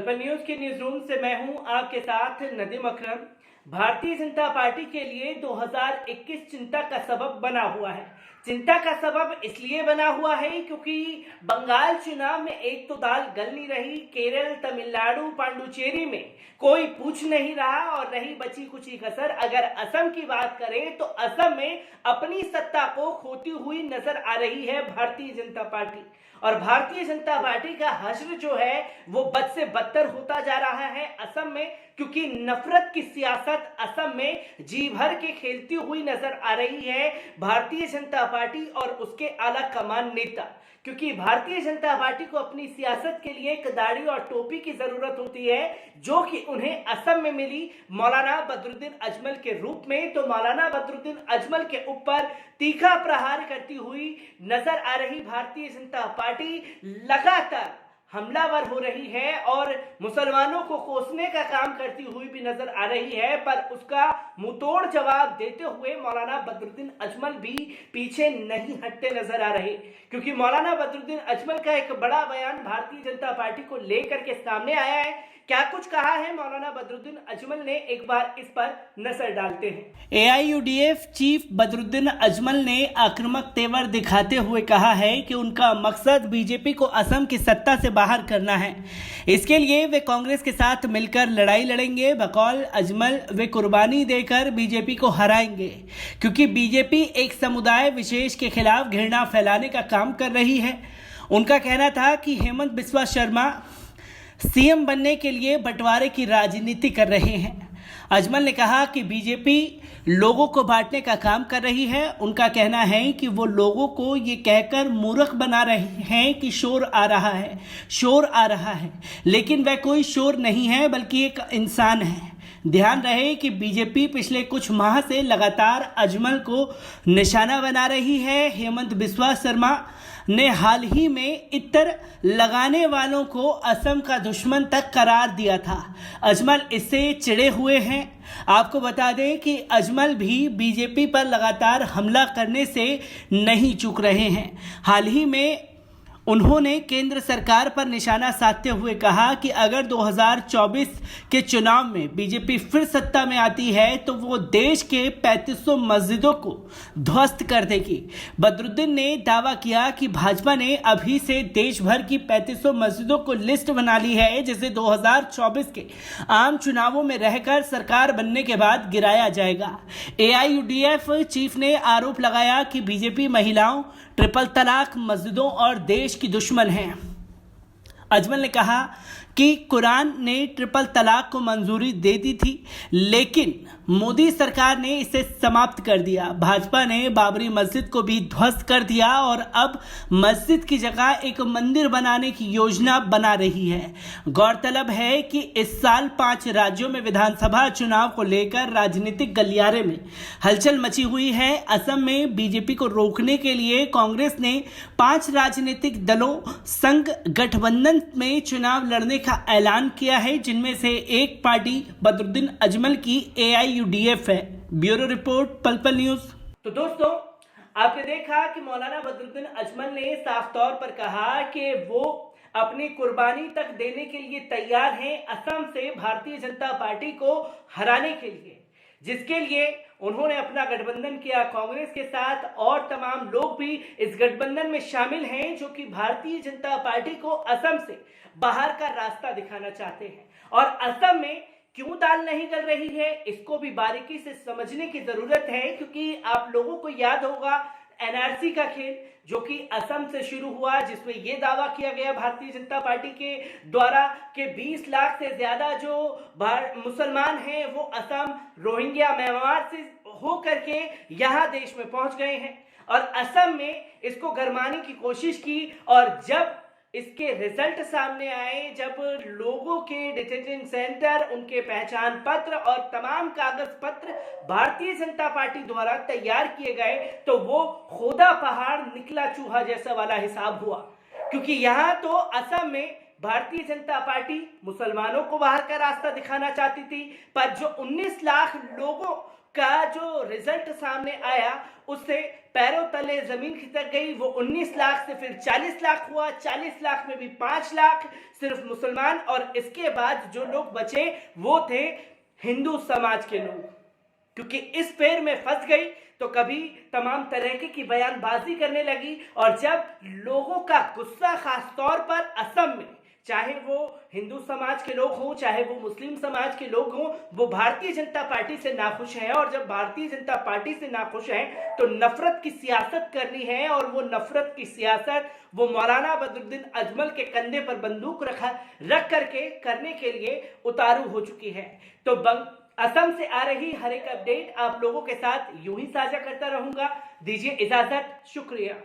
पल न्यूज के news room से मैं हूं आपके साथ नदीम अकरम। भारतीय जनता पार्टी के लिए 2021 चिंता का सबब बना हुआ है। चिंता का सबब इसलिए बना हुआ है क्योंकि बंगाल चुनाव में एक तो दाल गल नहीं रही, केरल, तमिलनाडु, पांडुचेरी में कोई पूछ नहीं रहा और रही बची कुची कसर। अगर असम की बात करें तो असम में अपनी सत्ता को खोती हुई नजर आ रही है भारतीय जनता पार्टी। और भारतीय जनता पार्टी का हश्र जो है वो बद से बदतर होता जा रहा है असम में, क्योंकि नफरत की सियासत असम में जी भर के खेलती हुई नजर आ रही है भारतीय जनता पार्टी और उसके आला कमान नेता। क्योंकि भारतीय जनता पार्टी को अपनी सियासत के लिए एक दाढ़ी और टोपी की जरूरत होती है, जो कि उन्हें असम में मिली मौलाना बदरुद्दीन अजमल के रूप में। तो मौलाना बदरुद्दीन अजमल के ऊपर तीखा प्रहार करती हुई नजर आ रही भारतीय जनता पार्टी लगातार हमलावर हो रही है और मुसलमानों को कोसने का काम करती हुई भी नजर आ रही है। पर उसका मुंहतोड़ जवाब देते हुए मौलाना बदरुद्दीन अजमल भी पीछे नहीं हटते नजर आ रहे, क्योंकि मौलाना बदरुद्दीन अजमल का एक बड़ा बयान भारतीय जनता पार्टी को लेकर के सामने आया है। क्या कुछ कहा है मौलाना बदरुद्दीन अजमल ने, एक बार इस पर नजर डालते हैं। एआईयूडीएफ चीफ बदरुद्दीन अजमल ने आक्रामक तेवर दिखाते हुए कहा है कि उनका मकसद बीजेपी को असम की सत्ता से बाहर करना है। इसके लिए वे कांग्रेस के साथ मिलकर लड़ाई लड़ेंगे। बकौल अजमल वे कुर्बानी देकर बीजेपी को हराएंगे, क्योंकि बीजेपी एक समुदाय विशेष के खिलाफ घृणा फैलाने का काम कर रही है। उनका कहना था कि हेमंत बिस्वा शर्मा सीएम बनने के लिए बंटवारे की राजनीति कर रहे हैं। अजमल ने कहा कि बीजेपी लोगों को बांटने का काम कर रही है। उनका कहना है कि वो लोगों को ये कहकर मूर्ख बना रहे हैं कि शोर आ रहा है, लेकिन वह कोई शोर नहीं है बल्कि एक इंसान है। ध्यान रहे कि बीजेपी पिछले कुछ माह से लगातार अजमल को निशाना बना रही है। हेमंत बिस्वा शर्मा ने हाल ही में इत्र लगाने वालों को असम का दुश्मन तक करार दिया था। अजमल इससे चिढ़े हुए हैं। आपको बता दें कि अजमल भी बीजेपी पर लगातार हमला करने से नहीं चूक रहे हैं। हाल ही में उन्होंने केंद्र सरकार पर निशाना साधते हुए कहा कि अगर 2024 के चुनाव में बीजेपी फिर सत्ता में आती है तो वो देश के 3500 मस्जिदों को ध्वस्त कर देगी। बदरुद्दीन ने दावा किया कि भाजपा ने अभी से देश भर की 3500 मस्जिदों को लिस्ट बना ली है, जिसे 2024 के आम चुनावों में रहकर सरकार बनने के बाद गिराया जाएगा। एआईयूडीएफ चीफ ने आरोप लगाया कि बीजेपी महिलाओं, ट्रिपल तलाक, मस्जिदों और देश की दुश्मन है। अजमल ने कहा कि कुरान ने ट्रिपल तलाक को मंजूरी दे दी थी, लेकिन मोदी सरकार ने इसे समाप्त कर दिया। भाजपा ने बाबरी मस्जिद को भी ध्वस्त कर दिया और अब मस्जिद की जगह एक मंदिर बनाने की योजना बना रही है। गौरतलब है कि इस साल 5 राज्यों में विधानसभा चुनाव को लेकर राजनीतिक गलियारे में हलचल मची हुई है। असम में बीजेपी को रोकने के लिए कांग्रेस ने 5 राजनीतिक दलों संग गठबंधन में चुनाव लड़ने का ऐलान किया है, जिनमें से एक पार्टी बदरुद्दीन अजमल की एआईयूडीएफ है। ब्यूरो रिपोर्ट, पल न्यूज। तो दोस्तों, आपने देखा कि मौलाना बदरुद्दीन अजमल ने साफ तौर पर कहा कि वो अपनी कुर्बानी तक देने के लिए तैयार हैं असम से भारतीय जनता पार्टी को हराने के लिए, जिसके लिए उन्होंने अपना गठबंधन किया कांग्रेस के साथ और तमाम लोग भी इस गठबंधन में शामिल हैं, जो कि भारतीय जनता पार्टी को असम से बाहर का रास्ता दिखाना चाहते हैं। और असम में क्यों दाल नहीं गल रही है, इसको भी बारीकी से समझने की जरूरत है, क्योंकि आप लोगों को याद होगा एनआरसी का खेल जो कि असम से शुरू हुआ, जिसमें यह दावा किया गया भारतीय जनता पार्टी के द्वारा कि 20 लाख से ज्यादा जो मुसलमान हैं वो असम, रोहिंग्या, म्यांमार से होकर के यहाँ देश में पहुंच गए हैं और असम में इसको गरमाने की कोशिश की। और जब इसके रिजल्ट सामने आए, जब लोगों के डिटेंशन सेंटर, उनके पहचान पत्र और तमाम कागज पत्र भारतीय जनता पार्टी द्वारा तैयार किए गए, तो वो खोदा पहाड़ निकला चूहा जैसा वाला हिसाब हुआ। क्योंकि यहां तो असम में भारतीय जनता पार्टी मुसलमानों को बाहर का रास्ता दिखाना चाहती थी, पर जो 19 लाख लोगों का जो रिजल्ट सामने आया उससे पैरों तले जमीन खिसक गई। वो 19 लाख से फिर 40 लाख हुआ, 40 लाख में भी 5 लाख सिर्फ मुसलमान, और इसके बाद जो लोग बचे वो थे हिंदू समाज के लोग। क्योंकि इस फेर में फंस गई तो कभी तमाम तरह की बयानबाजी करने लगी, और जब लोगों का गुस्सा खास तौर पर असम में, चाहे वो हिंदू समाज के लोग हों चाहे वो मुस्लिम समाज के लोग हों, वो भारतीय जनता पार्टी से नाखुश हैं। और जब भारतीय जनता पार्टी से नाखुश हैं तो नफरत की सियासत करनी है, और वो नफरत की सियासत वो मौलाना बदरुद्दीन अजमल के कंधे पर बंदूक रख करके करने के लिए उतारू हो चुकी है। तो असम से आ रही हर एक अपडेट आप लोगों के साथ यूं ही साझा करता रहूंगा। दीजिए इजाजत, शुक्रिया।